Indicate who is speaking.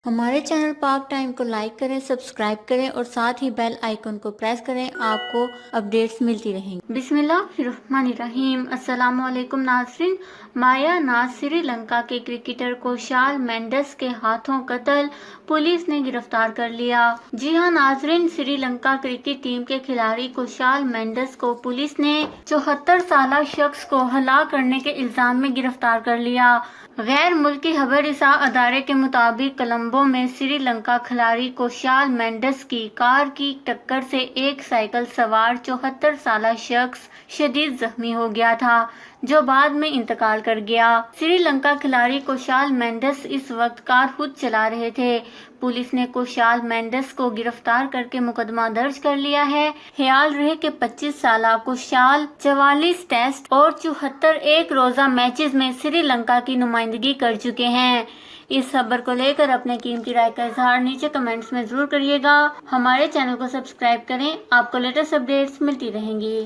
Speaker 1: ہمارے چینل پاک ٹائم کو لائک کریں، سبسکرائب کریں اور ساتھ ہی بیل آئیکن کو پریس کریں، آپ کو اپڈیٹس ملتی رہیں گی۔ بسم اللہ الرحمن الرحیم۔ السلام علیکم ناظرین۔ مایا ناز سری لنکا کے کرکٹر کوشال مینڈس کے ہاتھوں قتل، پولیس نے گرفتار کر لیا۔ جی ہاں ناظرین، سری لنکا کرکٹ ٹیم کے کھلاڑی کوشال مینڈس کو پولیس نے 74 سالہ شخص کو ہلاک کرنے کے الزام میں گرفتار کر لیا۔ غیر ملکی خبر رساں ادارے کے مطابق کولمبو میں سری لنکا کھلاڑی کوشال مینڈس کی کار کی ٹکر سے ایک سائیکل سوار 74 سالہ شخص شدید زخمی ہو گیا تھا، جو بعد میں انتقال کر گیا۔ سری لنکا کھلاڑی کوشال مینڈس اس وقت کار خود چلا رہے تھے۔ پولیس نے کوشال مینڈس کو گرفتار کر کے مقدمہ درج کر لیا ہے۔ خیال رہے کہ 25 سالہ کوشال 44 ٹیسٹ اور 74 ایک روزہ میچز میں سری لنکا کی نمائندگی کر چکے ہیں۔ اس خبر کو لے کر اپنے قیمتی رائے کا اظہار نیچے کمنٹس میں ضرور کریے گا۔ ہمارے چینل کو سبسکرائب کریں، آپ کو لیٹسٹ اپڈیٹس ملتی رہیں گی۔